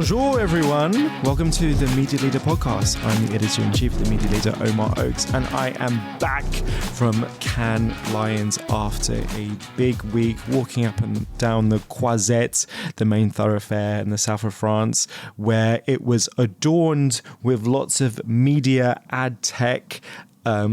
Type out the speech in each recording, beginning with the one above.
Bonjour, everyone. Welcome to the Media Leader podcast. I'm the editor-in-chief of the Media Leader, Omar Oakes, and I am back from Cannes Lions after a big week, walking up and down the Croisette, the main thoroughfare in the south of France, where it was adorned with lots of media, ad tech,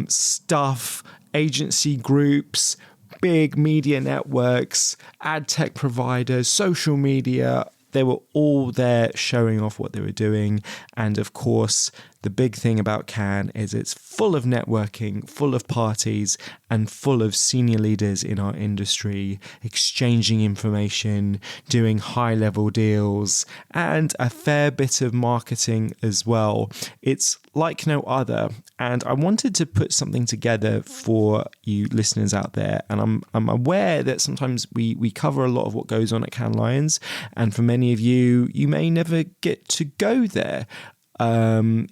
stuff, agency groups, big media networks, ad tech providers, social media. They were all there showing off what they were doing. And of course, the big thing about Cannes is it's full of networking, full of parties, and full of senior leaders in our industry exchanging information, doing high-level deals, and a fair bit of marketing as well. It's like no other. And I wanted to put something together for you listeners out there. And I'm aware that sometimes we cover a lot of what goes on at Cannes Lions. And for many of you, you may never get to go there.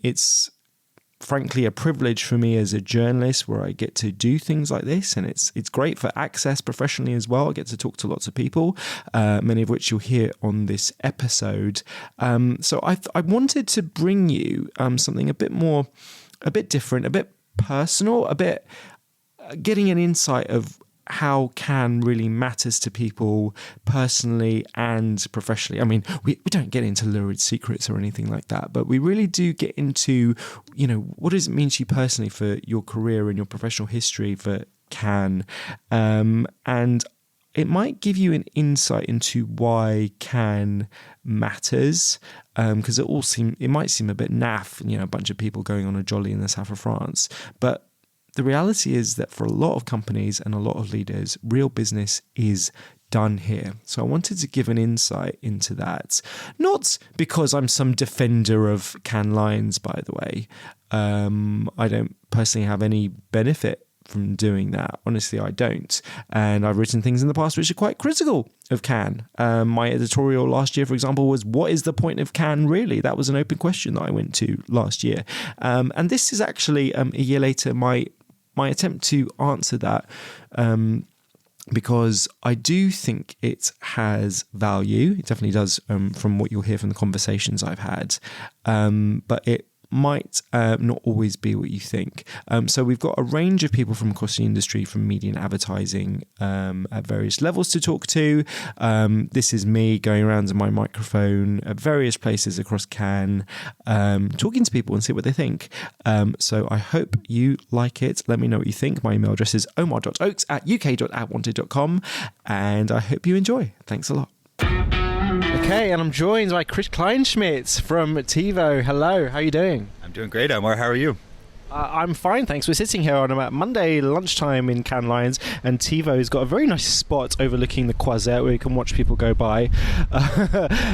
It's frankly a privilege for me as a journalist where I get to do things like this, and it's great for access professionally as well. I get to talk to lots of people, many of which you'll hear on this episode. So I wanted to bring you something a bit different, a bit personal, a bit getting an insight of how Cannes really matters to people personally and professionally. I mean, we don't get into lurid secrets or anything like that, but we really do get into, what does it mean to you personally for your career and your professional history for Cannes? And it might give you an insight into why Cannes matters, because it might seem a bit naff, a bunch of people going on a jolly in the south of France, but the reality is that for a lot of companies and a lot of leaders, real business is done here. So I wanted to give an insight into that. Not because I'm some defender of Cannes Lions, by the way. I don't personally have any benefit from doing that. Honestly, I don't. And I've written things in the past which are quite critical of Cannes. My editorial last year, for example, was, what is the point of Cannes really? That was an open question that I went to last year. And this is actually, a year later, my attempt to answer that, because I do think it has value. It definitely does, from what you'll hear from the conversations I've had. But it might not always be what you think. So we've got a range of people from across the industry, from media and advertising, at various levels to talk to. This is me going around to my microphone at various places across Cannes, talking to people and see what they think. So I hope you like it. Let me know what you think. My email address is omar.oakes@uk.adwanted.com, and I hope you enjoy. Thanks a lot. Okay, and I'm joined by Chris Kleinschmidt from TiVo. Hello, how are you doing? I'm doing great, Omar. How are you? I'm fine, thanks. We're sitting here on about Monday lunchtime in Cannes Lions, and TiVo's got a very nice spot overlooking the Croisette where you can watch people go by.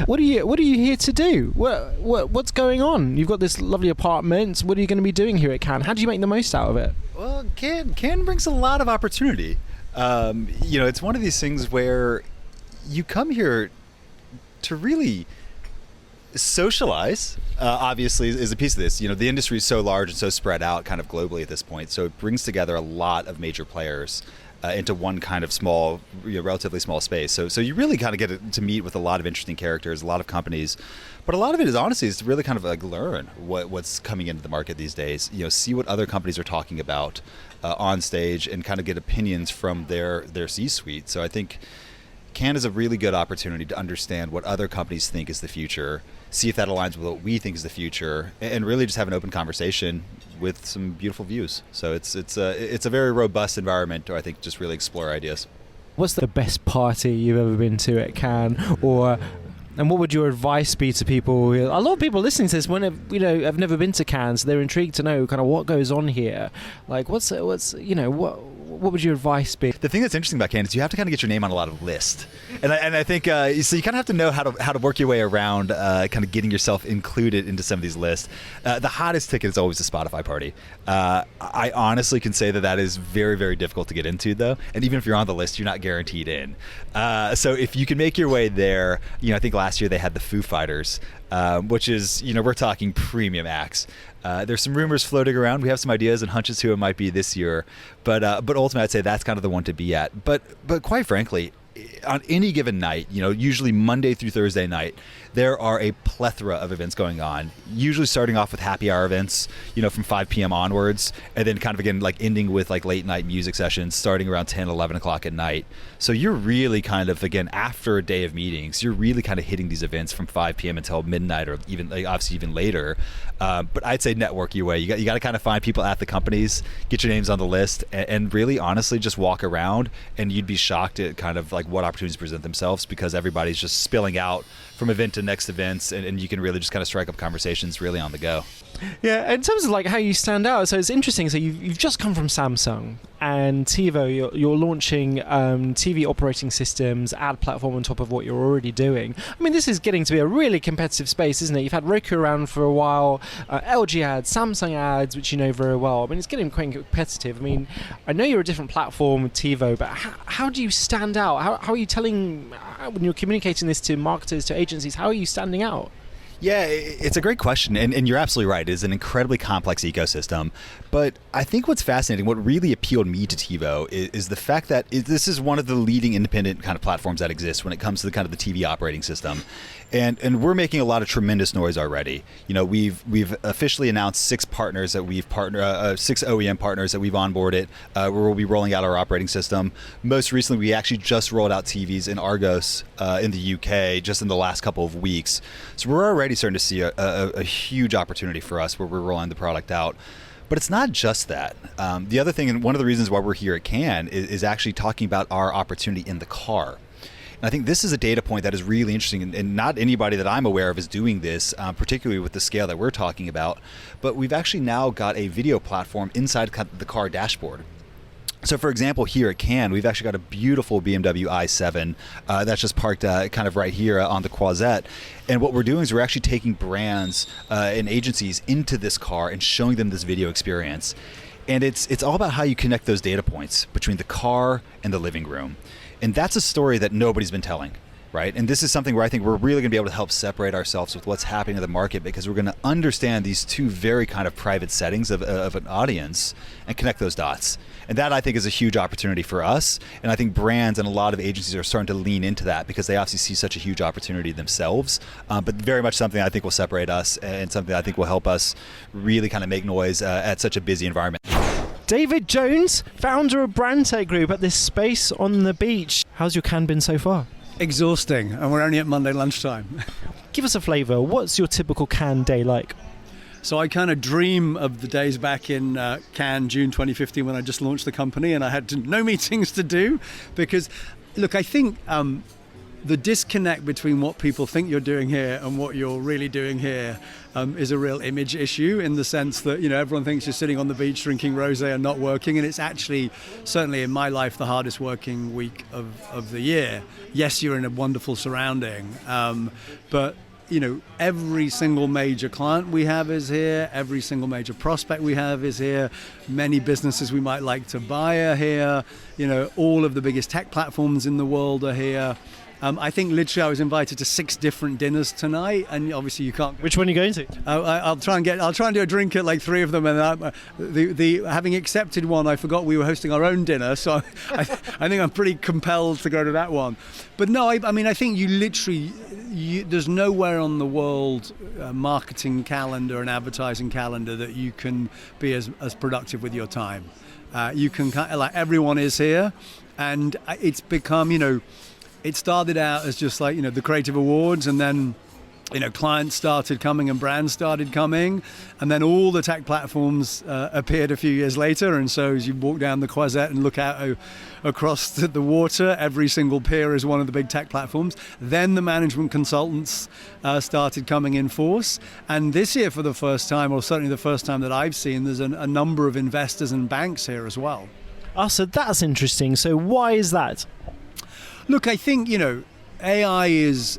What are you here to do? What's going on? You've got this lovely apartment. What are you going to be doing here at Cannes? How do you make the most out of it? Well, Cannes brings a lot of opportunity. It's one of these things where you come here to really socialize, obviously, is a piece of this. The industry is so large and so spread out kind of globally at this point, so it brings together a lot of major players into one kind of small, relatively small space. So you really kind of get to meet with a lot of interesting characters, a lot of companies, but a lot of it is honestly is to really kind of like learn what's coming into the market these days. See what other companies are talking about on stage and kind of get opinions from their C-suite. So I think Cannes is a really good opportunity to understand what other companies think is the future, see if that aligns with what we think is the future, and really just have an open conversation with some beautiful views. So it's a very robust environment to, I think, just really explore ideas. What's the best party you've ever been to at Cannes, and what would your advice be to people? A lot of people listening to this have never been to Cannes, so they're intrigued to know kind of what goes on here. Like, what would your advice be? The thing that's interesting about Cannes is you have to kind of get your name on a lot of lists, and I think so you kind of have to know how to work your way around kind of getting yourself included into some of these lists. The hottest ticket is always the Spotify party. I honestly can say that is very, very difficult to get into, though, and even if you're on the list, you're not guaranteed in. So if you can make your way there, I think last year they had the Foo Fighters, which is, we're talking premium acts. There's some rumors floating around. We have some ideas and hunches who it might be this year, but ultimately I'd say that's kind of the one to be at. But quite frankly, on any given night, usually Monday through Thursday night, there are a plethora of events going on, usually starting off with happy hour events, from 5 p.m. onwards, and then kind of again like ending with like late night music sessions starting around 10, 11 o'clock at night. So you're really kind of, again, after a day of meetings, you're really kind of hitting these events from 5 p.m. until midnight, or even obviously even later. But I'd say network your way. You got to kind of find people at the companies, get your names on the list, and really honestly just walk around, and you'd be shocked at kind of like what opportunities present themselves, because everybody's just spilling out from event to next events, and you can really just kind of strike up conversations really on the go. Yeah, in terms of like how you stand out, so it's interesting. So you've just come from Samsung and TiVo. You're launching TV operating systems, ad platform on top of what you're already doing. I mean, this is getting to be a really competitive space, isn't it? You've had Roku around for a while, LG ads, Samsung ads, which you know very well. I mean, it's getting quite competitive. I mean, I know you're a different platform with TiVo, but how do you stand out? How are you telling, when you're communicating this to marketers, to agencies, how are you standing out? Yeah, it's a great question, and you're absolutely right. It is an incredibly complex ecosystem, but I think what's fascinating, what really appealed me to TiVo is the fact that this is one of the leading independent kind of platforms that exist when it comes to the kind of the TV operating system, and we're making a lot of tremendous noise already. We've officially announced 6 partners that we've 6 OEM partners that we've onboarded, where we'll be rolling out our operating system. Most recently, we actually just rolled out TVs in Argos in the UK just in the last couple of weeks. So we're already starting to see a huge opportunity for us where we're rolling the product out. But it's not just that. The other thing, and one of the reasons why we're here at Cannes, is actually talking about our opportunity in the car. And I think this is a data point that is really interesting, and not anybody that I'm aware of is doing this, particularly with the scale that we're talking about. But we've actually now got a video platform inside the car dashboard. So, for example, here at Cannes, we've actually got a beautiful BMW i7 that's just parked kind of right here on the Croisette. And what we're doing is we're actually taking brands and agencies into this car and showing them this video experience. And it's all about how you connect those data points between the car and the living room. And that's a story that nobody's been telling, right? And this is something where I think we're really going to be able to help separate ourselves with what's happening in the market, because we're going to understand these two very kind of private settings of an audience and connect those dots. And that, I think, is a huge opportunity for us. And I think brands and a lot of agencies are starting to lean into that, because they obviously see such a huge opportunity themselves, but very much something I think will separate us, and something I think will help us really kind of make noise at such a busy environment. David Jones, founder of Brandtech Group, at this space on the beach. How's your Cannes been so far? Exhausting, and we're only at Monday lunchtime. Give us a flavour. What's your typical Cannes day like? So I kind of dream of the days back in Cannes, June 2015, when I just launched the company and I had no meetings to do, because, look, I think the disconnect between what people think you're doing here and what you're really doing here is a real image issue, in the sense that, everyone thinks you're sitting on the beach drinking rosé and not working, and it's actually, certainly in my life, the hardest working week of the year. Yes, you're in a wonderful surrounding, but every single major client we have is here. Every single major prospect we have is here. Many businesses we might like to buy are here. All of the biggest tech platforms in the world are here. I think literally I was invited to 6 different dinners tonight, and obviously you can't. Which one are you going to? I'll try and do a drink at like 3 of them, and having accepted one, I forgot we were hosting our own dinner, so I think I'm pretty compelled to go to that one. But no, I mean, I think you literally. There's nowhere on the world marketing calendar and advertising calendar that you can be as productive with your time. You can everyone is here, and it's become it started out as just like the creative awards, and then clients started coming and brands started coming, and then all the tech platforms appeared a few years later. And so as you walk down the Croisette and look out across the water, every single pier is one of the big tech platforms. Then the management consultants started coming in force, and this year, for the first time, or certainly the first time that I've seen, there's a number of investors and banks here as well. Oh, so that's interesting. So why is that? Look, I think AI is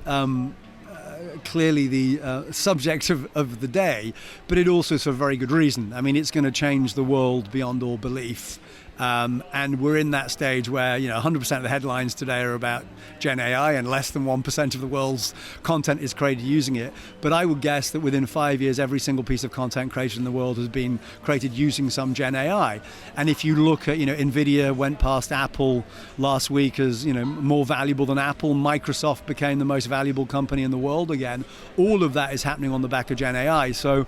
clearly the subject of the day, but it also is for a very good reason. I mean, it's going to change the world beyond all belief. And we're in that stage where 100% of the headlines today are about Gen AI, and less than 1% of the world's content is created using it. But I would guess that within 5 years, every single piece of content created in the world has been created using some Gen AI. And if you look at, NVIDIA went past Apple last week as, more valuable than Apple. Microsoft became the most valuable company in the world again. All of that is happening on the back of Gen AI. So,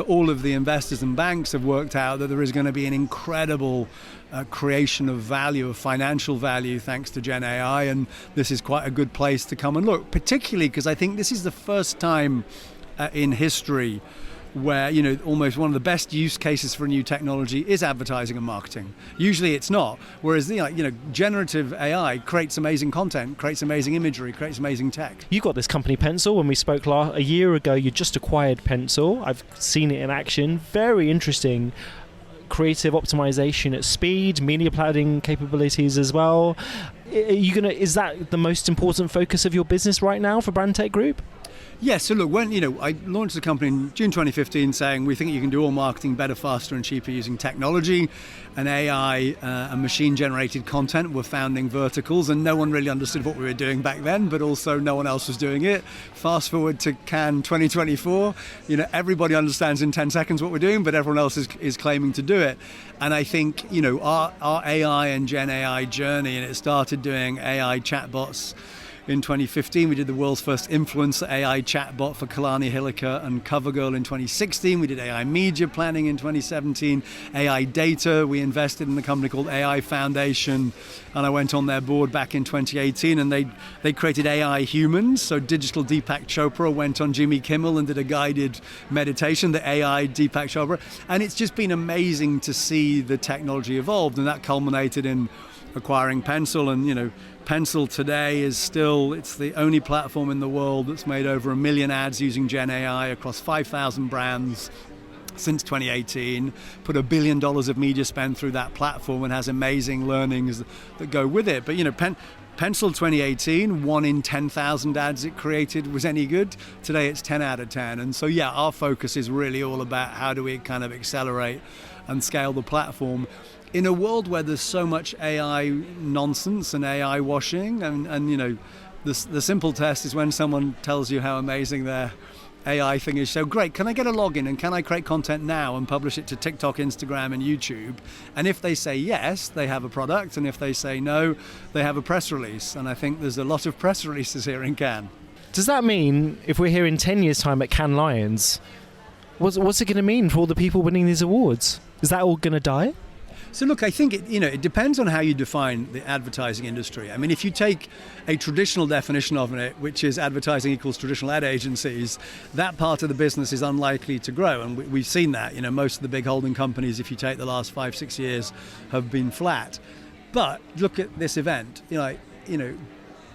all of the investors and banks have worked out that there is going to be an incredible creation of value, of financial value, thanks to Gen AI, and this is quite a good place to come and look, particularly because I think this is the first time in history where almost one of the best use cases for a new technology is advertising and marketing. Usually it's not, whereas generative AI creates amazing content, creates amazing imagery, creates amazing tech. You got this company Pencil. When we spoke a year ago, you just acquired Pencil. I've seen it in action. Very interesting. Creative optimization at speed, media planning capabilities as well. Is that the most important focus of your business right now for Brandtech Group? Yes, so look, when I launched the company in June 2015 saying we think you can do all marketing better, faster and cheaper using technology, and AI and machine-generated content were founding verticals, and no one really understood what we were doing back then, but also no one else was doing it. Fast forward to Cannes 2024, everybody understands in 10 seconds what we're doing, but everyone else is claiming to do it. And I think, our AI and Gen AI journey, and it started doing AI chatbots. In 2015, we did the world's first influencer AI chatbot for Kalani Hilliker and CoverGirl in 2016. We did AI media planning in 2017. AI data, we invested in a company called AI Foundation, and I went on their board back in 2018, and they created AI humans. So digital Deepak Chopra went on Jimmy Kimmel and did a guided meditation, the AI Deepak Chopra. And it's just been amazing to see the technology evolve, and that culminated in acquiring Pencil. And Pencil today is still, it's the only platform in the world that's made over 1 million ads using Gen AI across 5,000 brands since 2018, put $1 billion of media spend through that platform, and has amazing learnings that go with it. But Pencil 2018, 1 in 10,000 ads it created was any good. Today it's 10 out of 10. And so our focus is really all about how do we kind of accelerate and scale the platform in a world where there's so much AI nonsense and AI washing, and the simple test is when someone tells you how amazing their AI thing is. So great, can I get a login and can I create content now and publish it to TikTok, Instagram and YouTube? And if they say yes, they have a product, and if they say no, they have a press release. And I think there's a lot of press releases here in Cannes. Does that mean if we're here in 10 years' time at Cannes Lions, what's it going to mean for all the people winning these awards? Is that all going to die? So look, I think it depends on how you define the advertising industry. I mean, if you take a traditional definition of it, which is advertising equals traditional ad agencies, that part of the business is unlikely to grow. And we've seen that. Most of the big holding companies, if you take the last 5-6 years, have been flat. But look at this event.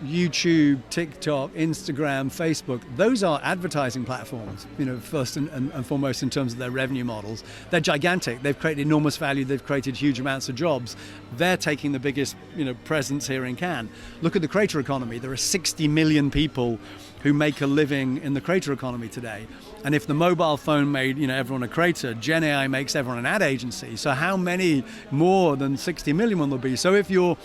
YouTube, TikTok, Instagram, Facebook, those are advertising platforms, first and foremost in terms of their revenue models. They're gigantic. They've created enormous value. They've created huge amounts of jobs. They're taking the biggest, presence here in Cannes. Look at the creator economy. There are 60 million people who make a living in the creator economy today. And if the mobile phone made, everyone a creator, Gen AI makes everyone an ad agency. So how many more than 60 million will there be? So if your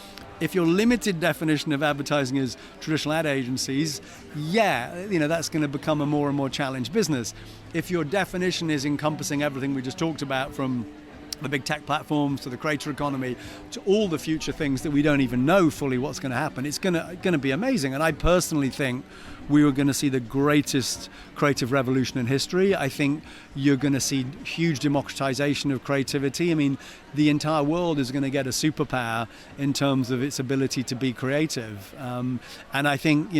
limited definition of advertising is traditional ad agencies, that's going to become a more and more challenged business. If your definition is encompassing everything we just talked about, from the big tech platforms to the creator economy to all the future things that we don't even know fully what's going to happen, it's going to be amazing. And I personally think we were going to see the greatest creative revolution in history. I think you're going to see huge democratization of creativity. I mean, the entire world is going to get a superpower in terms of its ability to be creative. And I think,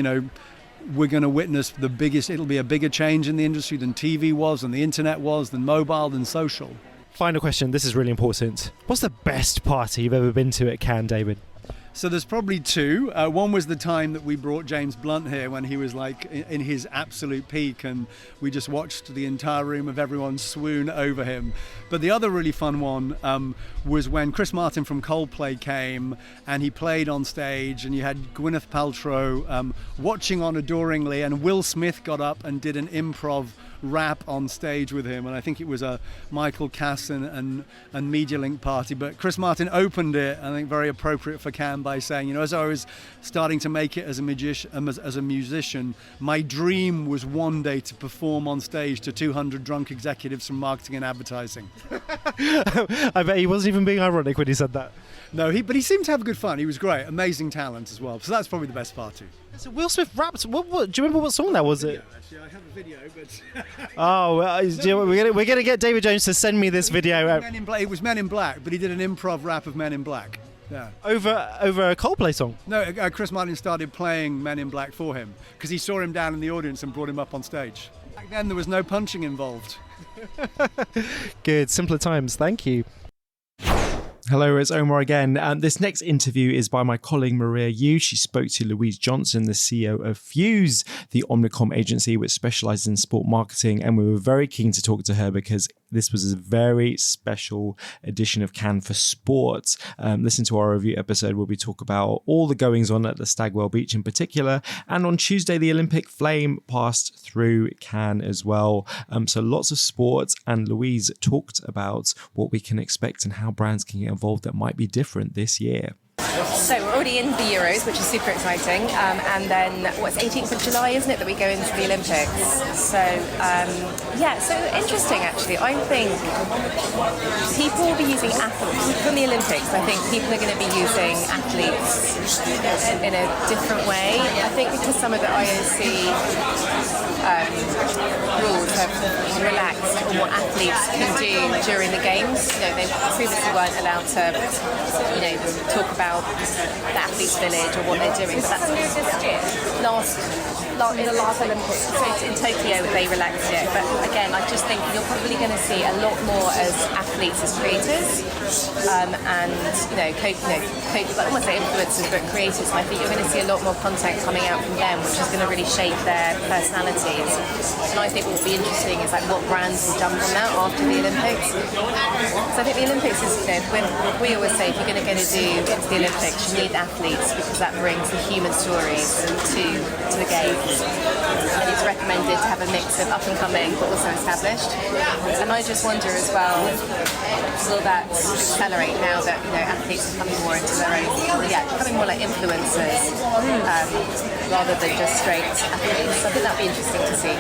we're going to witness it'll be a bigger change in the industry than TV was, than the internet was, than mobile, than social. Final question, this is really important. What's the best party you've ever been to at Cannes, David? So there's probably two. One was the time that we brought James Blunt here when he was in his absolute peak, and we just watched the entire room of everyone swoon over him. But the other really fun one was when Chris Martin from Coldplay came and he played on stage, and you had Gwyneth Paltrow watching on adoringly, and Will Smith got up and did an improv rap on stage with him, and I think it was a Michael Cass and MediaLink party. But Chris Martin opened it, I think very appropriate for Cannes, by saying, you know, as I was starting to make it as a musician, my dream was one day to perform on stage to 200 drunk executives from marketing and advertising. I bet he wasn't even being ironic when he said that. No, but he seemed to have good fun. He was great, amazing talent as well. So that's probably the best part too. So Will Smith rapped. What, do you remember what song that was? It? Actually, I have a video, but Oh, well, we're gonna get David Jones to send me this video. It was Men in Black, but he did an improv rap of Men in Black. Yeah. Over a Coldplay song. No, Chris Martin started playing Men in Black for him because he saw him down in the audience and brought him up on stage. Back then, there was no punching involved. Good, simpler times. Thank you. Hello, it's Omar again. This next interview is by my colleague Maria Yu. She spoke to Louise Johnson, the CEO of Fuse, the Omnicom agency which specialises in sport marketing, and we were very keen to talk to her because this was a very special edition of Cannes for sport. Listen to our review episode where we talk about all the goings on at the Stagwell Beach in particular, and on Tuesday the Olympic flame passed through Cannes as well. So lots of sport, and Louise talked about what we can expect and how brands can get involved that might be different this year. So we're already in the Euros, which is super exciting, and then 18th of July, isn't it, that we go into the Olympics? So so interesting actually. I think people will be using athletes from the Olympics. I think people are going to be using athletes in a different way. I think because some of the IOC rules have relaxed on what athletes can do during the games. You know, they previously weren't allowed to, talk about the athletes' village or what they're doing. But that's in the last Olympics. So in Tokyo they relaxed it. But again, I just think you're probably going to see a lot more as athletes as creators, and I almost say influencers, but creators. And I think you're going to see a lot more content coming out from them, which is going to really shape their personalities. And I think what will be interesting is like what brands will jump on that after the Olympics. So I think the Olympics is, when we always say if you're going to go to do into the Olympics, you need athletes because that brings the human stories to the games. And it's recommended to have a mix of up and coming but also established. And I just wonder as well, will that accelerate now that athletes are coming more into their own, becoming more like influencers rather than just straight athletes. So I think that'd be interesting to see.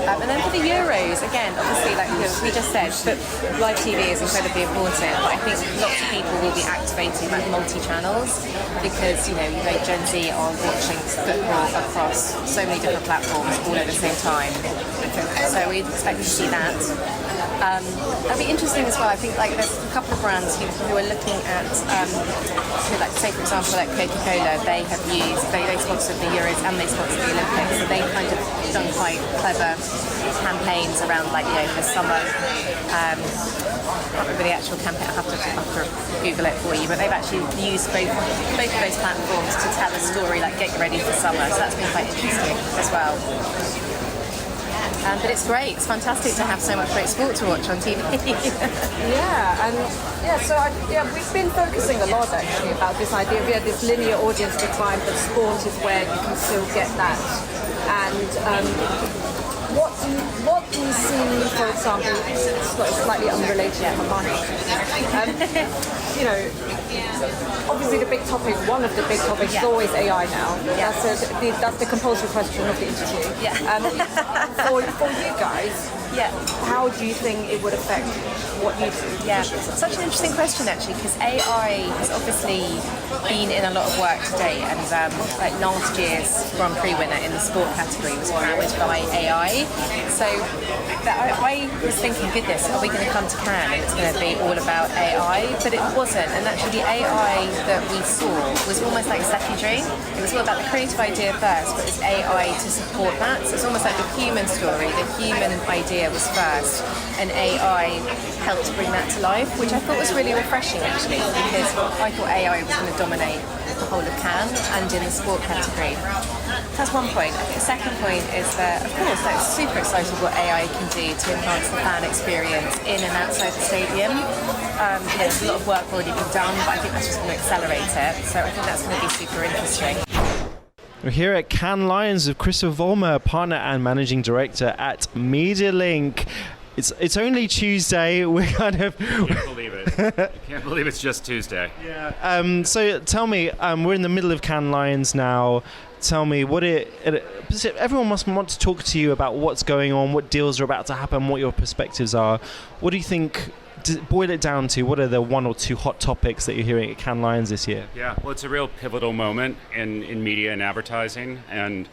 And then for the Euros, again, obviously, like we just said, but live TV is incredibly important. But I think lots of people will be activating like multi-channels because Gen Z are watching football across so many different platforms all at the same time. So we expect to see that. That'll be interesting as well. I think like there's a couple of brands who are looking at, like say for example like Coca-Cola, they sponsored the Euros and they sponsored the Olympics. So they've kind of done quite clever campaigns around the summer. I can't remember the actual campaign. I have to Google it for you. But they've actually used both of those platforms to tell a story like get you ready for summer. So that's been quite interesting as well. But it's great. It's fantastic to have so much great sport to watch on TV. We've been focusing a lot actually about this idea. We have this linear audience decline, but sport is where you can still get that. And what do you see, for example, it's slightly unrelated to money. Obviously one of the big topics is always AI now. Yeah. That's the compulsory question of the interview. Yeah. For you guys, how do you think it would affect what you do? Yeah, such an interesting question actually, because AI has obviously been in a lot of work today, and like last year's Grand Prix winner in the sport category was powered by AI. So I was thinking, goodness, are we going to come to Cannes and it's going to be all about AI? But it wasn't, and actually the AI that we saw was almost like secondary. It was all about the creative idea first, but it's AI to support that. So it's almost like the human story, the human idea was first, and AI helped bring that to life, which I thought was really refreshing actually, because I thought AI was going to dominate the whole of Cannes and in the sport category. That's one point. I think the second point is that, of course, that's super excited what AI can do to enhance the fan experience in and outside the stadium. There's a lot of work already been done, but I think that's just going to accelerate it. So I think that's going to be super interesting. We're here at Cannes Lions with Christopher Volmer, partner and managing director at MediaLink. It's only Tuesday. We're kind of... I can't believe it. I can't believe it's just Tuesday. Yeah. So tell me, we're in the middle of Cannes Lions now. Tell me, everyone must want to talk to you about what's going on, what deals are about to happen, what your perspectives are. What do you think, boil it down to, what are the one or two hot topics that you're hearing at Cannes Lions this year? Yeah, well, it's a real pivotal moment in media and advertising, and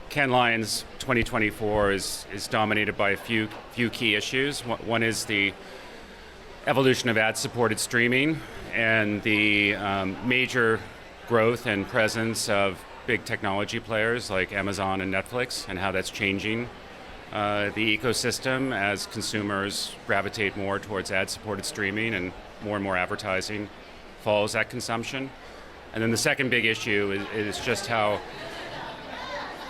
Cannes Lions 2024 is dominated by a few key issues. One is the evolution of ad-supported streaming and the major growth and presence of big technology players like Amazon and Netflix, and how that's changing the ecosystem as consumers gravitate more towards ad-supported streaming and more advertising follows that consumption. And then the second big issue is just how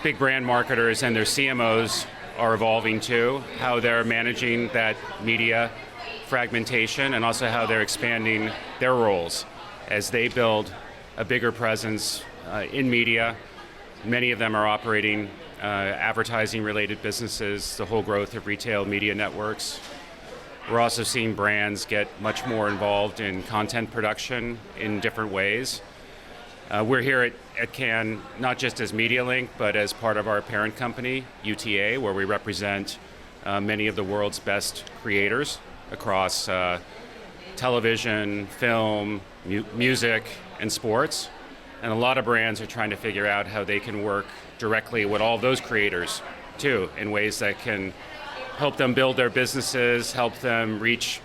big brand marketers and their CMOs are evolving too, how they're managing that media fragmentation, and also how they're expanding their roles as they build a bigger presence in media. Many of them are operating advertising-related businesses, the whole growth of retail media networks. We're also seeing brands get much more involved in content production in different ways. We're here at Cannes not just as MediaLink, but as part of our parent company, UTA, where we represent many of the world's best creators across television, film, music, and sports. And a lot of brands are trying to figure out how they can work directly with all those creators, too, in ways that can help them build their businesses, help them reach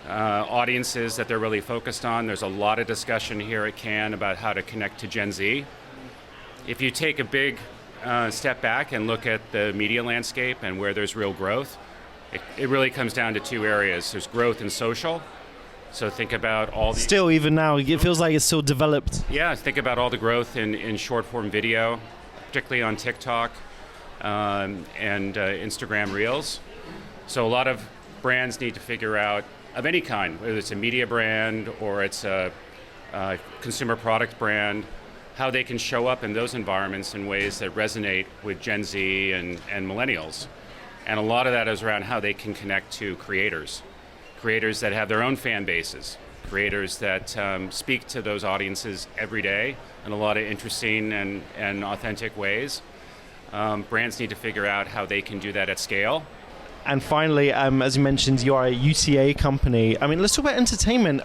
audiences that they're really focused on. There's a lot of discussion here at Cannes about how to connect to Gen Z. If you take a big step back and look at the media landscape and where there's real growth, it really comes down to two areas. There's growth in social. So think about all the... Still, even now, it feels like it's still developed. Yeah, think about all the growth in short-form video, particularly on TikTok and Instagram Reels. So a lot of brands need to figure out, of any kind, whether it's a media brand or it's a consumer product brand, how they can show up in those environments in ways that resonate with Gen Z and millennials. And a lot of that is around how they can connect to creators that have their own fan bases, creators that speak to those audiences every day in a lot of interesting and authentic ways. Brands need to figure out how they can do that at scale. And finally, as you mentioned, you are a UTA company. I mean, let's talk about entertainment.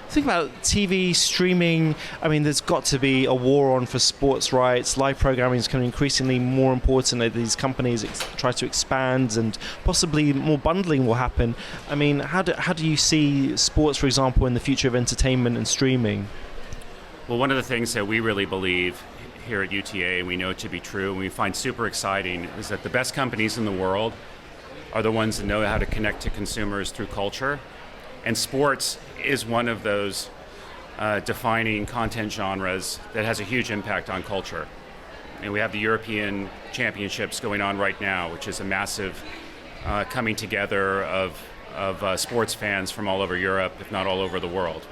Think about TV, streaming. I mean, there's got to be a war on for sports rights. Live programming is becoming increasingly more important as these companies try to expand, and possibly more bundling will happen. I mean, how do you see sports, for example, in the future of entertainment and streaming? Well, one of the things that we really believe here at UTA, and we know it to be true, and we find super exciting, is that the best companies in the world are the ones that know how to connect to consumers through culture. And sports is one of those defining content genres that has a huge impact on culture. And we have the European Championships going on right now, which is a massive coming together of sports fans from all over Europe, if not all over the world.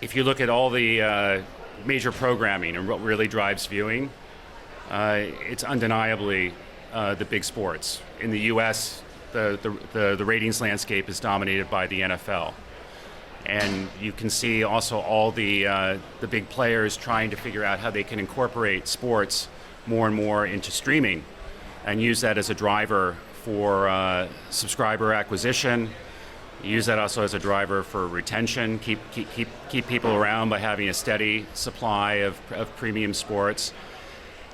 If you look at all the major programming and what really drives viewing, it's undeniably the big sports. In the U.S., the ratings landscape is dominated by the NFL, and you can see also all the big players trying to figure out how they can incorporate sports more and more into streaming, and use that as a driver for subscriber acquisition. Use that also as a driver for retention. Keep people around by having a steady supply of premium sports,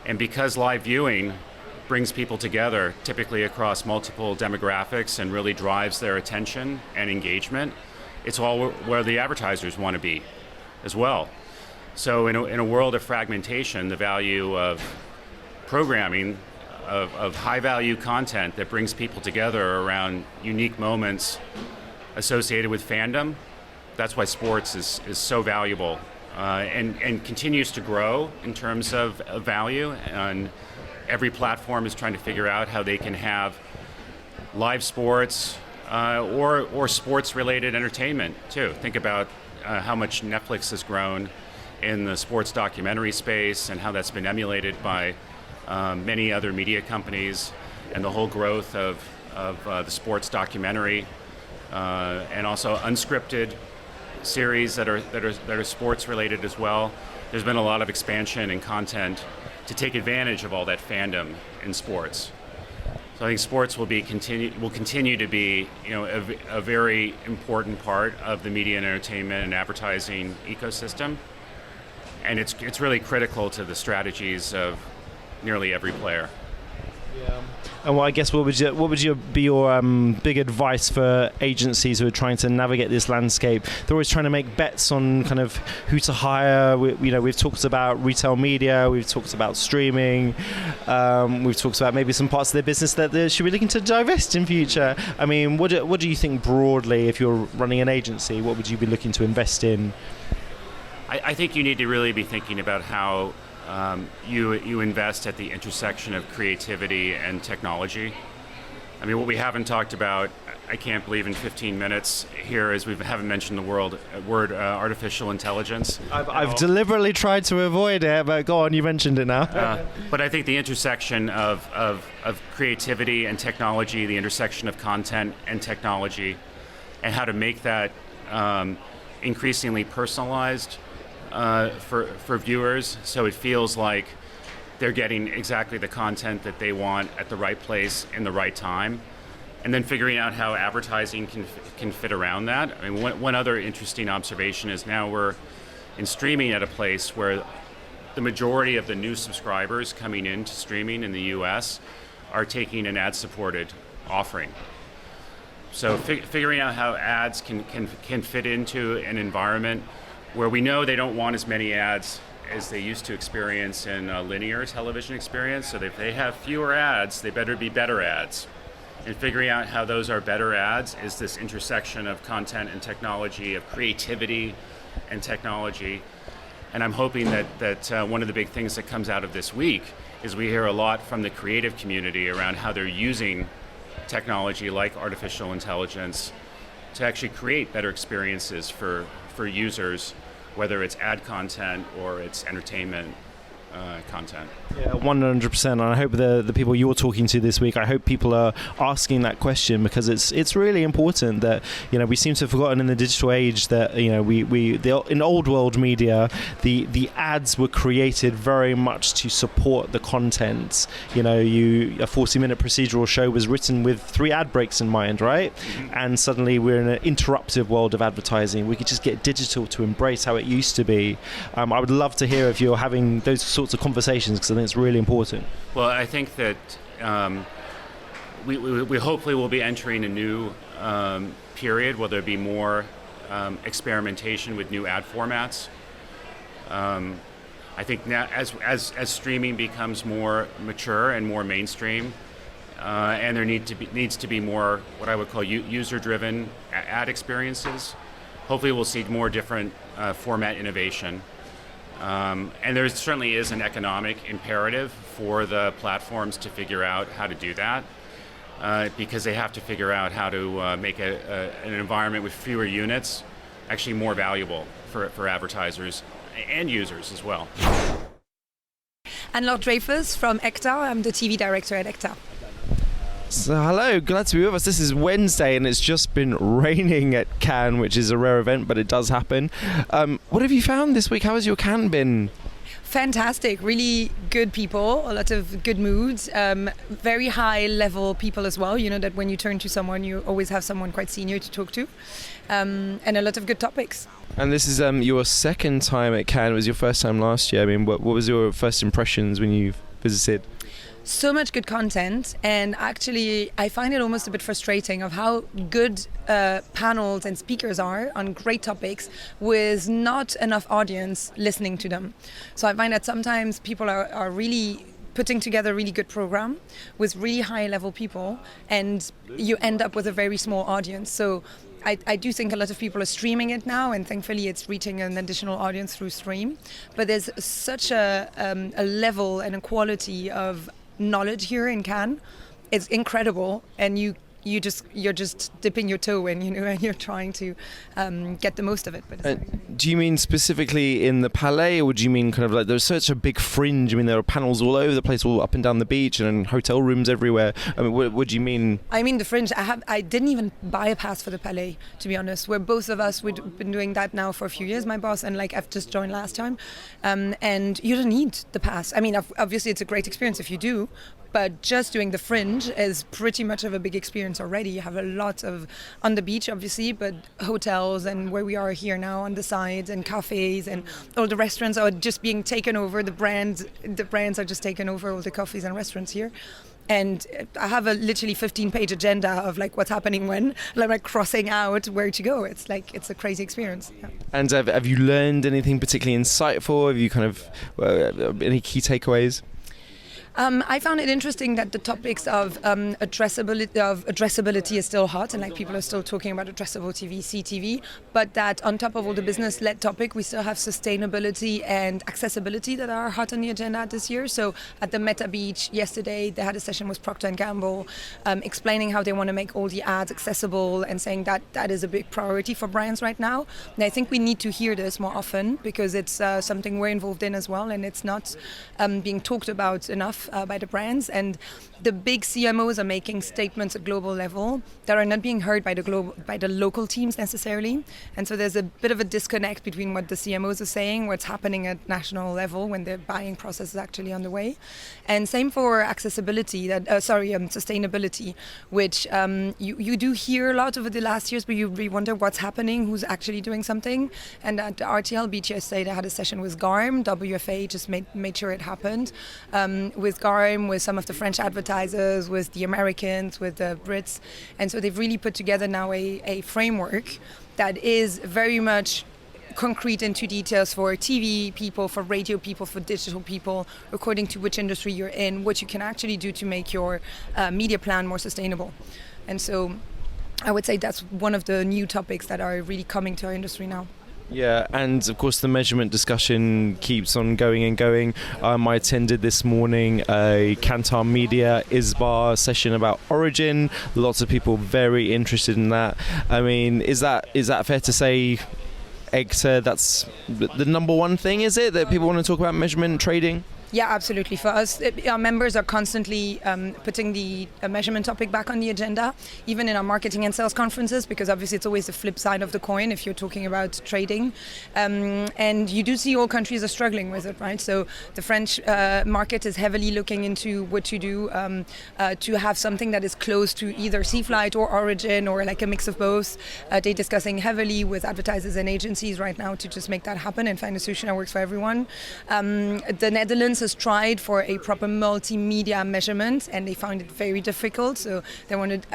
and because live viewing brings people together, typically across multiple demographics, and really drives their attention and engagement, it's all where the advertisers want to be as well. So in a world of fragmentation, the value of programming, of high-value content that brings people together around unique moments associated with fandom, that's why sports is so valuable and continues to grow in terms of value. And every platform is trying to figure out how they can have live sports or sports-related entertainment too. Think about how much Netflix has grown in the sports documentary space and how that's been emulated by many other media companies, and the whole growth of the sports documentary and also unscripted series that are sports related as well. There's been a lot of expansion in content to take advantage of all that fandom in sports. So I think sports will continue to be, a very important part of the media and entertainment and advertising ecosystem, and it's really critical to the strategies of nearly every player. Yeah. And I guess what would be your big advice for agencies who are trying to navigate this landscape? They're always trying to make bets on kind of who to hire. We've talked about retail media, we've talked about streaming, we've talked about maybe some parts of their business that they should be looking to divest in future. I mean, what do you think broadly, if you're running an agency, what would you be looking to invest in? I think you need to really be thinking about how you invest at the intersection of creativity and technology. I mean, what we haven't talked about, I can't believe in 15 minutes here, is we haven't mentioned the word artificial intelligence. I've deliberately tried to avoid it, but go on, you mentioned it now. But I think the intersection of creativity and technology, the intersection of content and technology, and how to make that increasingly personalized for viewers, so it feels like they're getting exactly the content that they want at the right place in the right time, and then figuring out how advertising can fit around that. I mean, one other interesting observation is now we're in streaming at a place where the majority of the new subscribers coming into streaming in the US are taking an ad-supported offering. So figuring out how ads can fit into an environment where we know they don't want as many ads as they used to experience in a linear television experience. So if they have fewer ads, they better be better ads. And figuring out how those are better ads is this intersection of content and technology, of creativity and technology. And I'm hoping that one of the big things that comes out of this week is we hear a lot from the creative community around how they're using technology like artificial intelligence to actually create better experiences for users, whether it's ad content or it's entertainment content. Yeah, 100%. And I hope the people you're talking to this week, I hope people are asking that question, because it's really important that, we seem to have forgotten in the digital age that, in old world media, the ads were created very much to support the content. A 40-minute procedural show was written with 3 ad breaks in mind, right? Mm-hmm. And suddenly we're in an interruptive world of advertising. We could just get digital to embrace how it used to be. I would love to hear if you're having those sorts of conversations, because I think it's really important. Well, I think that we hopefully will be entering a new period where there'll be more experimentation with new ad formats. I think now as streaming becomes more mature and more mainstream, and there needs to be more what I would call user-driven ad experiences, hopefully we'll see more different format innovation. And there certainly is an economic imperative for the platforms to figure out how to do that, because they have to figure out how to make an environment with fewer units actually more valuable for advertisers and users as well. Anne-Laure Dreyfus from Egta. I'm the TV director at Egta. So hello, glad to be with us. This is Wednesday and it's just been raining at Cannes, which is a rare event, but it does happen. What have you found this week? How has your Cannes been? Fantastic, really good people, a lot of good moods, very high level people as well. You know that when you turn to someone, you always have someone quite senior to talk to, and a lot of good topics. And this is your second time at Cannes. It was your first time last year. I mean, what was your first impressions when you visited? So much good content, and actually I find it almost a bit frustrating of how good panels and speakers are on great topics with not enough audience listening to them. So I find that sometimes people are really putting together a really good program with really high level people, and you end up with a very small audience. So I do think a lot of people are streaming it now, and thankfully it's reaching an additional audience through stream. But there's such a level and a quality of knowledge here in Cannes. It's incredible, and you you're just dipping your toe in, and you're trying to get the most of it. But do you mean specifically in the Palais, or do you mean kind of like there's such a big fringe? I mean, there are panels all over the place, all up and down the beach, and hotel rooms everywhere. I mean, what do you mean? I mean the fringe. I didn't even buy a pass for the Palais, to be honest. We're both of us, we've been doing that now for a few years, my boss, and like I've just joined last time. And you don't need the pass. I mean, obviously it's a great experience if you do, but just doing the fringe is pretty much of a big experience already. You have a lot of on the beach, obviously, but hotels and where we are here now on the sides and cafes and all the restaurants are just being taken over. The brands are just taking over all the cafes and restaurants here. And I have a literally 15-page agenda of like what's happening when, like crossing out where to go. It's a crazy experience. Yeah. And have you learned anything particularly insightful? Have you kind of any key takeaways? I found it interesting that the topics of addressability is still hot, and like people are still talking about addressable TV, CTV, but that on top of all the business-led topic, we still have sustainability and accessibility that are hot on the agenda this year. So at the Meta Beach yesterday, they had a session with Procter & Gamble explaining how they want to make all the ads accessible and saying that that is a big priority for brands right now. And I think we need to hear this more often because it's something we're involved in as well, and it's not being talked about enough by the brands. And the big CMOs are making statements at global level that are not being heard by the local teams necessarily. And so there's a bit of a disconnect between what the CMOs are saying, what's happening at national level when the buying process is actually underway. And same for accessibility, sustainability, which you do hear a lot over the last years, but you really wonder what's happening, who's actually doing something. And at the RTL Beach yesterday, they had a session with GARM. WFA just made sure it happened. With GARM, with some of the French advertisers, with the Americans, with the Brits. And so they've really put together now a framework that is very much concrete into details for TV people, for radio people, for digital people, according to which industry you're in, what you can actually do to make your media plan more sustainable. And so I would say that's one of the new topics that are really coming to our industry now. Yeah, and of course the measurement discussion keeps on going and going. I attended this morning a Kantar Media ISBA session about Origin. Lots of people very interested in that. I mean, is that fair to say, Egta, that's the number one thing, is it, that people want to talk about measurement and trading? Yeah, absolutely. For us, our members are constantly putting the measurement topic back on the agenda, even in our marketing and sales conferences, because obviously it's always the flip side of the coin if you're talking about trading. And you do see all countries are struggling with it, right? So the French market is heavily looking into what to do to have something that is close to either C-Flight or Origin or like a mix of both. They're discussing heavily with advertisers and agencies right now to just make that happen and find a solution that works for everyone. The Netherlands has tried for a proper multimedia measurement and they found it very difficult, so they wanted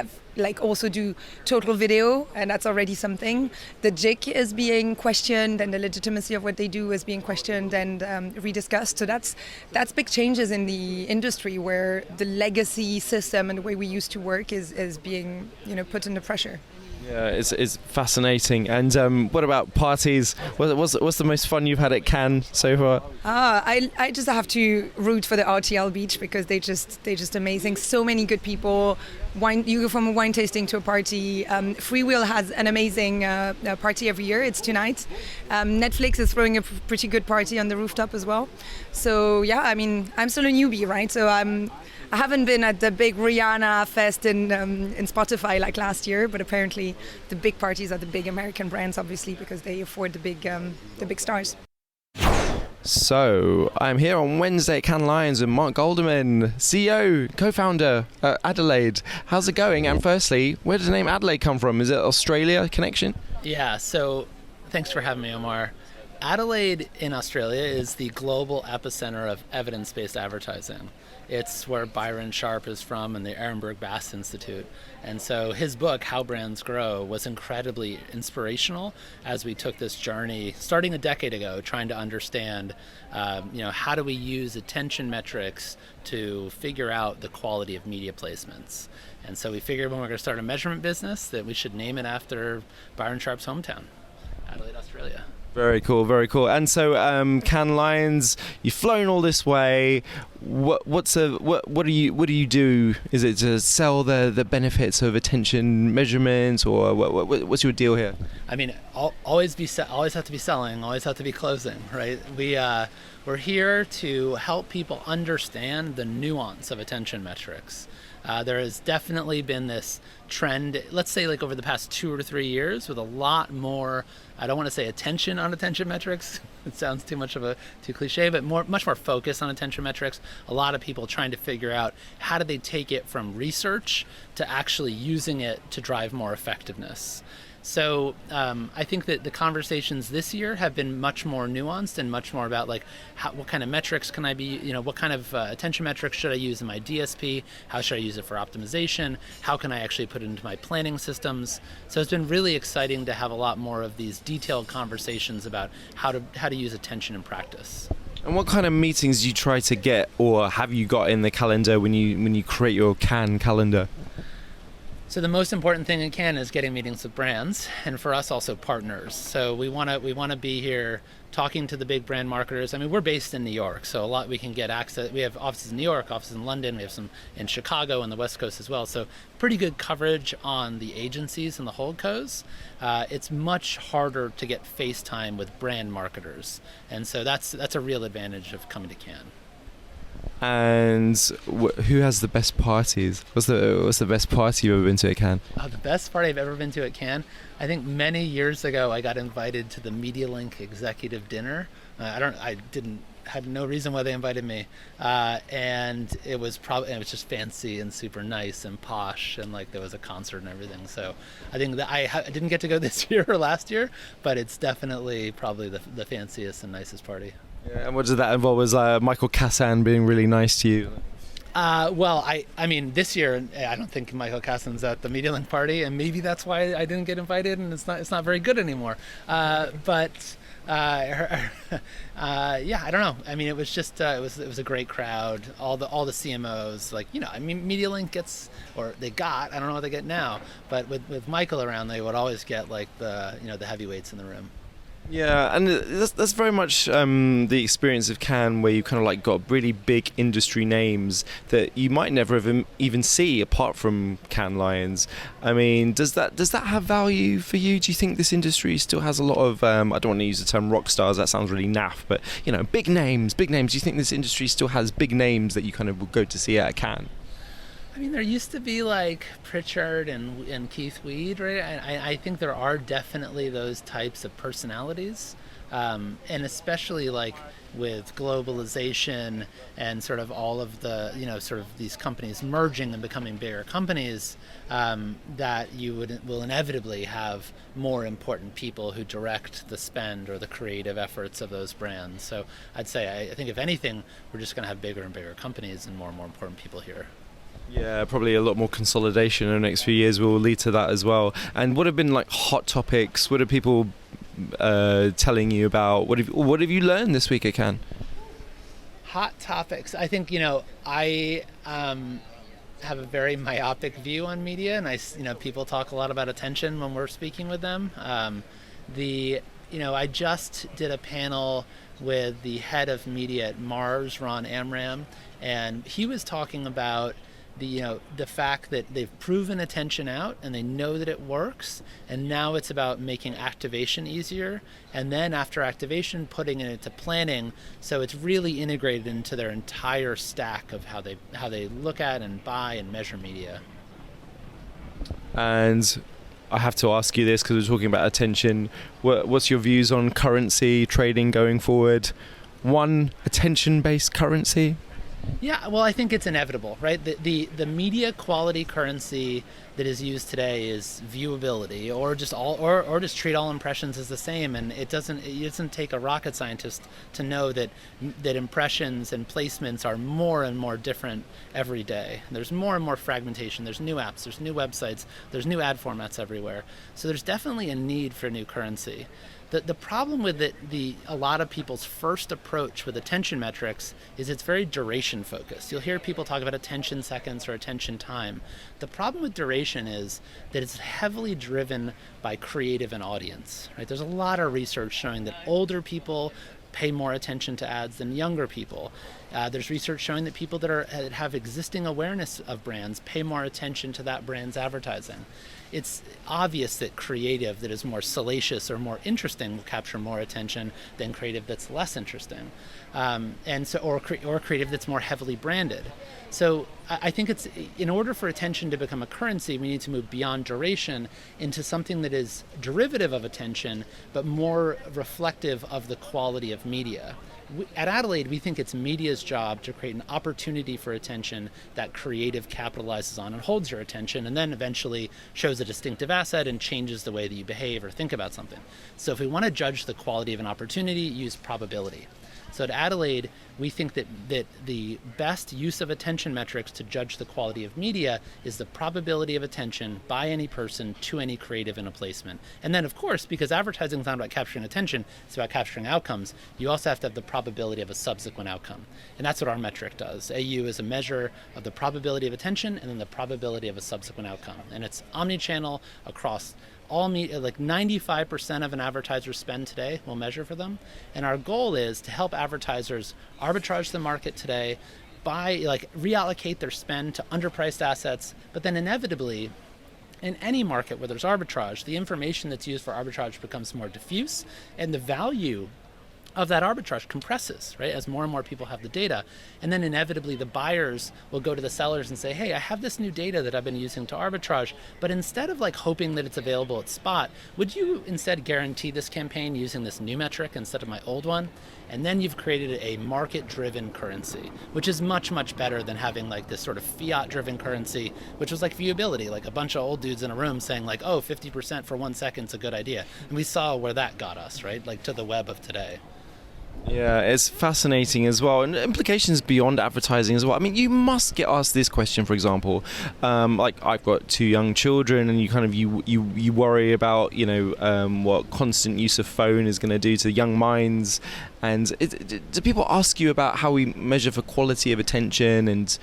also do total video, and that's already something. The JIC is being questioned and the legitimacy of what they do is being questioned and rediscussed. So that's big changes in the industry where the legacy system and the way we used to work is being put under pressure. Yeah, it's fascinating. And what about parties? What's the most fun you've had at Cannes so far? I just have to root for the RTL Beach because they're just amazing. So many good people. You go from a wine tasting to a party. Freewheel has an amazing party every year. It's tonight. Netflix is throwing a pretty good party on the rooftop as well. So yeah, I mean, I'm still a newbie, right? So I haven't been at the big Rihanna fest in Spotify like last year, but apparently the big parties are the big American brands, obviously, because they afford the big stars. So I'm here on Wednesday at Cannes Lions with Marc Guldimann, CEO, co-founder at Adelaide. How's it going? And firstly, where does the name Adelaide come from? Is it Australia connection? Yeah, so thanks for having me, Omar. Adelaide in Australia is the global epicenter of evidence-based advertising. It's where Byron Sharp is from and the Ehrenberg Bass Institute. And so his book, How Brands Grow, was incredibly inspirational as we took this journey, starting a decade ago, trying to understand, how do we use attention metrics to figure out the quality of media placements. And so we figured when we're going to start a measurement business that we should name it after Byron Sharp's hometown, Adelaide, Australia. Very cool, very cool. And so, Cannes Lions, you've flown all this way. What do you do? Is it to sell the benefits of attention measurement, or what's your deal here? I mean, always have to be selling, always have to be closing, right? We're here to help people understand the nuance of attention metrics. There has definitely been this trend, let's say like over the past 2 or 3 years, with a lot more, I don't want to say attention on attention metrics, it sounds too cliche, but much more focus on attention metrics. A lot of people trying to figure out how do they take it from research to actually using it to drive more effectiveness. So I think that the conversations this year have been much more nuanced and much more about like what kind of metrics can I be, what kind of attention metrics should I use in my DSP? How should I use it for optimization? How can I actually put it into my planning systems? So it's been really exciting to have a lot more of these detailed conversations about how to use attention in practice. And what kind of meetings do you try to get, or have you got in the calendar when you create your Cannes calendar? So the most important thing in Cannes is getting meetings with brands, and for us also partners. So we want to be here talking to the big brand marketers. I mean, we're based in New York, so a lot we can get access. We have offices in New York, offices in London, we have some in Chicago and the West Coast as well. So pretty good coverage on the agencies and the holdcos. It's much harder to get face time with brand marketers, and so that's a real advantage of coming to Cannes. And who has the best parties? What's the best party you've ever been to at Cannes? The best party I've ever been to at Cannes, I think many years ago I got invited to the MediaLink executive dinner. Had no reason why they invited me, and it was just fancy and super nice and posh, and like there was a concert and everything. So I think that I didn't get to go this year or last year, but it's definitely probably the fanciest and nicest party. Yeah, and what did that involve? Was Michael Kassan being really nice to you? Well, I mean, this year I don't think Michael Kassan's at the MediaLink party, and maybe that's why I didn't get invited, and it's not very good anymore. But yeah, I don't know. I mean, it was just it was a great crowd. All the CMOs, like I mean, MediaLink gets, or they got, I don't know what they get now, but with Michael around, they would always get like the the heavyweights in the room. Yeah, and that's very much the experience of Cannes, where you kind of like got really big industry names that you might never even see apart from Cannes Lions. I mean, does that have value for you? Do you think this industry still has a lot of I don't want to use the term rock stars, that sounds really naff, but big names. Do you think this industry still has big names that you kind of would go to see at Cannes? I mean, there used to be like Pritchard and Keith Weed, right? I think there are definitely those types of personalities, and especially like with globalization and sort of all of the, sort of these companies merging and becoming bigger companies, that you will inevitably have more important people who direct the spend or the creative efforts of those brands. So I'd say, I think if anything, we're just going to have bigger and bigger companies and more important people here. Yeah, probably a lot more consolidation in the next few years will lead to that as well. And what have been like hot topics? What are people telling you about? What have you learned this week at Cannes? Hot topics. I think I have a very myopic view on media, and people talk a lot about attention when we're speaking with them. I just did a panel with the head of media at Mars, Ron Amram, and he was talking about the fact that they've proven attention out and they know that it works, and now it's about making activation easier, and then after activation putting it into planning, so it's really integrated into their entire stack of how they look at and buy and measure media. And I have to ask you this because we're talking about attention. What's your views on currency trading going forward? One attention-based currency? Yeah, well, I think it's inevitable, right? The media quality currency that is used today is viewability, or just treat all impressions as the same. And it doesn't take a rocket scientist to know that impressions and placements are more and more different every day. There's more and more fragmentation. There's new apps, there's new websites, there's new ad formats everywhere. So there's definitely a need for new currency. The problem with a lot of people's first approach with attention metrics is it's very duration focused. You'll hear people talk about attention seconds or attention time. The problem with duration observation is that it's heavily driven by creative and audience, right? There's a lot of research showing that older people pay more attention to ads than younger people. There's research showing that people that have existing awareness of brands pay more attention to that brand's advertising. It's obvious that creative that is more salacious or more interesting will capture more attention than creative that's less interesting, or creative that's more heavily branded. So I think it's, in order for attention to become a currency, we need to move beyond duration into something that is derivative of attention, but more reflective of the quality of media. At Adelaide, we think it's media's job to create an opportunity for attention that creative capitalizes on and holds your attention, and then eventually shows a distinctive asset and changes the way that you behave or think about something. So if we want to judge the quality of an opportunity, use probability. So at Adelaide, we think that the best use of attention metrics to judge the quality of media is the probability of attention by any person to any creative in a placement. And then, of course, because advertising is not about capturing attention, it's about capturing outcomes, you also have to have the probability of a subsequent outcome. And that's what our metric does. AU is a measure of the probability of attention and then the probability of a subsequent outcome. And it's omni-channel across all media, like 95% of an advertiser's spend today we'll measure for them. And our goal is to help advertisers arbitrage the market today, reallocate their spend to underpriced assets, but then inevitably, in any market where there's arbitrage, the information that's used for arbitrage becomes more diffuse, and the value of that arbitrage compresses, right, as more and more people have the data. And then inevitably the buyers will go to the sellers and say, hey, I have this new data that I've been using to arbitrage, but instead of hoping that it's available at spot, would you instead guarantee this campaign using this new metric instead of my old one? And then you've created a market-driven currency, which is much, much better than having this sort of fiat-driven currency, which was viewability, a bunch of old dudes in a room saying 50% for 1 second is a good idea. And we saw where that got us, right, to the web of today. Yeah, it's fascinating as well, and implications beyond advertising as well. I mean, you must get asked this question, for example, I've got 2 young children, and you worry about what constant use of phone is going to do to young minds. And do people ask you about how we measure for quality of attention and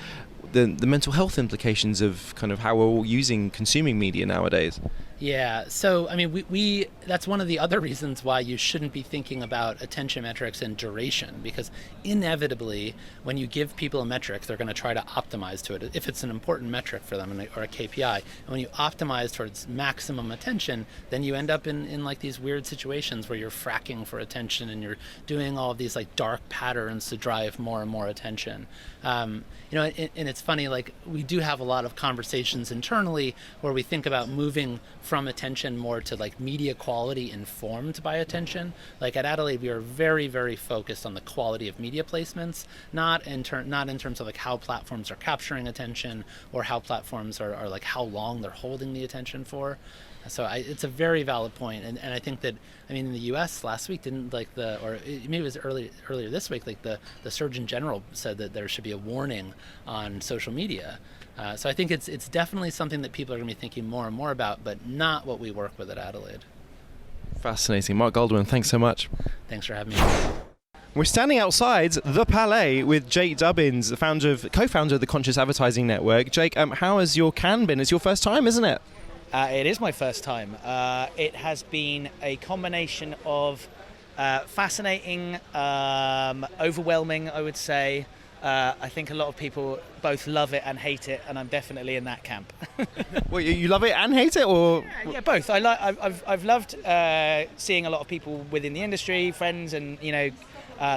the mental health implications of kind of how we're all consuming media nowadays? Yeah, so I mean, we that's one of the other reasons why you shouldn't be thinking about attention metrics and duration, because inevitably, when you give people a metric, they're going to try to optimize to it if it's an important metric for them or a KPI. And when you optimize towards maximum attention, then you end up in these weird situations where you're fracking for attention and you're doing all of these dark patterns to drive more and more attention. And it's funny, we do have a lot of conversations internally where we think about moving from attention more to media quality informed by attention. At Adelaide, we are very, very focused on the quality of media placements, not in terms of how platforms are capturing attention or how platforms are how long they're holding the attention for. So it's a very valid point, and I think that, in the U.S. last week maybe it was earlier this week, the Surgeon General said that there should be a warning on social media. So I think it's definitely something that people are going to be thinking more and more about, but not what we work with at Adelaide. Fascinating. Marc Guldimann, thanks so much. Thanks for having me. We're standing outside the Palais with Jake Dubbins, co-founder of the Conscious Advertising Network. Jake, how has your Cannes been? It's your first time, isn't it? It is my first time. It has been a combination of fascinating, overwhelming, I would say. I think a lot of people both love it and hate it, and I'm definitely in that camp. Well, you love it and hate it, or? Yeah, both. I've loved seeing a lot of people within the industry, friends, and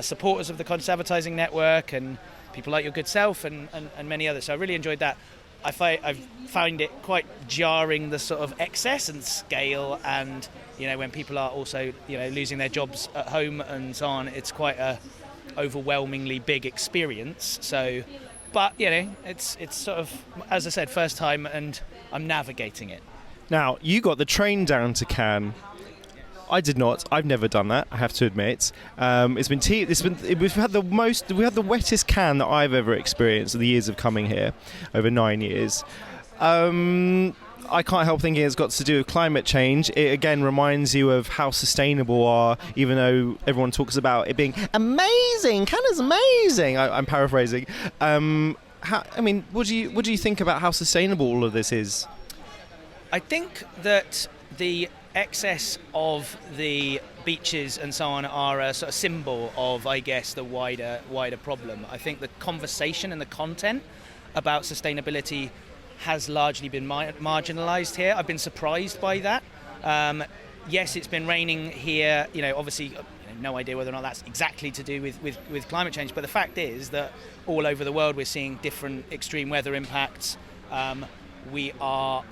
supporters of the Conscious Advertising Network, and people like your good self, and many others. So I really enjoyed that. I find it quite jarring, the sort of excess and scale, and when people are also losing their jobs at home and so on. It's quite a overwhelmingly big experience. So, but it's sort of, as I said, first time, and I'm navigating it. Now, you got the train down to Cannes. I did not. I've never done that, I have to admit. We've had the wettest Cannes that I've ever experienced in the years of coming here, over 9 years. I can't help thinking it's got to do with climate change. It again reminds you of how sustainable we are, even though everyone talks about it being amazing. Cannes is amazing. I'm paraphrasing. What do you think about how sustainable all of this is? I think that the excess of the beaches and so on are a sort of symbol of, I guess, the wider problem. I think the conversation and the content about sustainability has largely been marginalised here. I've been surprised by that. Yes, it's been raining here, obviously no idea whether or not that's exactly to do with climate change, but the fact is that all over the world we're seeing different extreme weather impacts. We are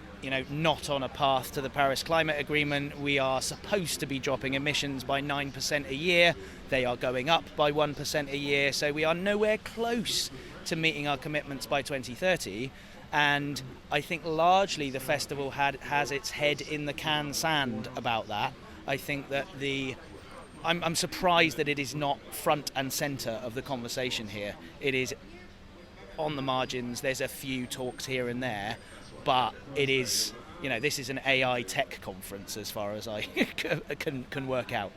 not on a path to the Paris Climate Agreement. We are supposed to be dropping emissions by 9% a year. They are going up by 1% a year. So we are nowhere close to meeting our commitments by 2030. And I think largely the festival has its head in the Cannes sand about that. I think that I'm surprised that it is not front and centre of the conversation here. It is on the margins. There's a few talks here and there. But it is, this is an AI tech conference as far as I can work out.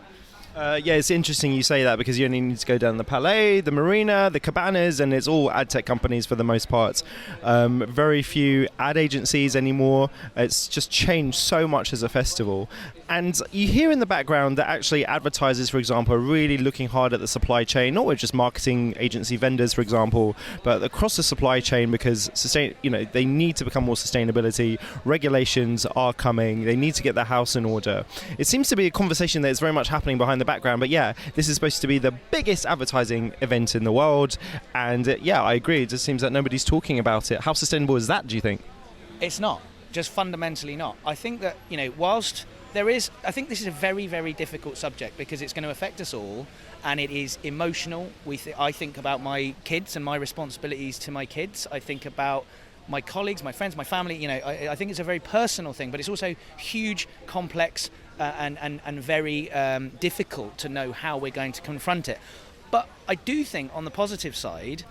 Yeah, it's interesting you say that because you only need to go down the Palais, the Marina, the Cabanas, and it's all ad tech companies for the most part. Very few ad agencies anymore. It's just changed so much as a festival. And you hear in the background that actually advertisers, for example, are really looking hard at the supply chain, not with just marketing agency vendors, for example, but across the supply chain because they need to become more sustainability. Regulations are coming. They need to get their house in order. It seems to be a conversation that is very much happening behind the background, but yeah, this is supposed to be the biggest advertising event in the world, and I agree, it just seems that nobody's talking about it. How sustainable is that, do you think? It's not, just fundamentally not. I think that, whilst I think this is a very, very difficult subject because it's going to affect us all and it is emotional. I think about my kids and my responsibilities to my kids. I think about my colleagues, my friends, my family. I think it's a very personal thing, but it's also huge, complex, and very difficult to know how we're going to confront it. But I do think on the positive side,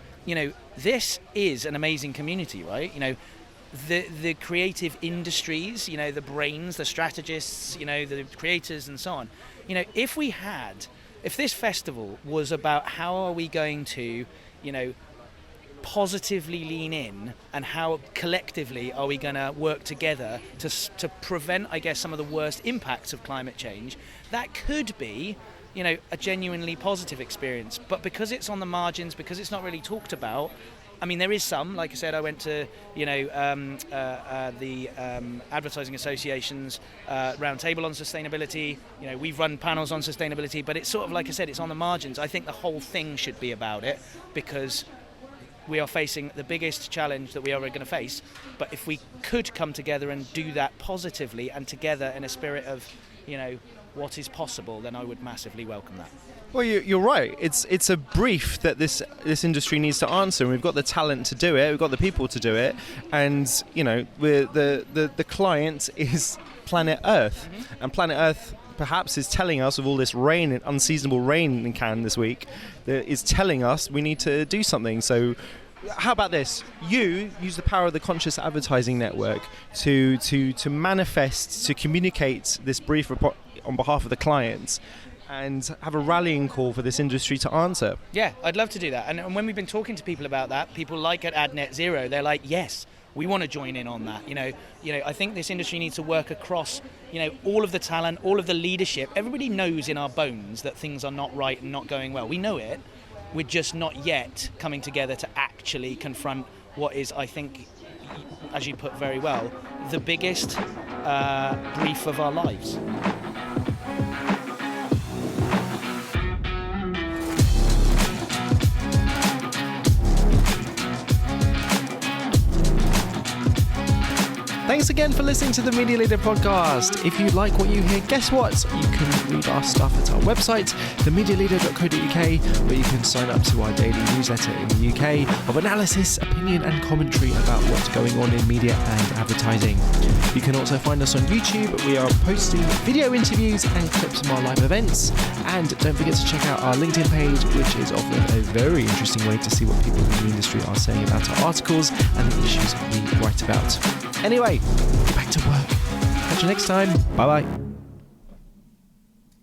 this is an amazing community, right? The creative industries, the brains, the strategists, the creators and so on. If this festival was about how are we going to, positively lean in and how collectively are we going to work together to prevent, I guess, some of the worst impacts of climate change, that could be, a genuinely positive experience. But because it's on the margins, because it's not really talked about, I mean, there is some, like I said, I went to, the Advertising Association's roundtable on sustainability. We've run panels on sustainability, but it's sort of, like I said, it's on the margins. I think the whole thing should be about it because we are facing the biggest challenge that we are going to face. But if we could come together and do that positively and together in a spirit of, what is possible, then I would massively welcome that. Well, you're right. It's a brief that this industry needs to answer, and we've got the talent to do it. We've got the people to do it, and we're the client is planet Earth, and planet Earth perhaps is telling us with all this rain and unseasonable rain in Cannes this week, that is telling us we need to do something. So how about this? You use the power of the Conscious Advertising Network to manifest, to communicate this brief report on behalf of the clients and have a rallying call for this industry to answer. Yeah, I'd love to do that. And when we've been talking to people about that, people like at Ad Net Zero, they're like, yes, we want to join in on that. I think this industry needs to work across, all of the talent, all of the leadership. Everybody knows in our bones that things are not right and not going well. We know it. We're just not yet coming together to actually confront what is, I think, as you put very well, the biggest brief of our lives. Thanks again for listening to the Media Leader podcast. If you like what you hear, guess what? You can read our stuff at our website, themedialeader.co.uk, where you can sign up to our daily newsletter in the UK of analysis, opinion and commentary about what's going on in media and advertising. You can also find us on YouTube. We are posting video interviews and clips from our live events. And don't forget to check out our LinkedIn page, which is often a very interesting way to see what people in the industry are saying about our articles and the issues we write about. Anyway, back to work. Catch you next time. Bye-bye.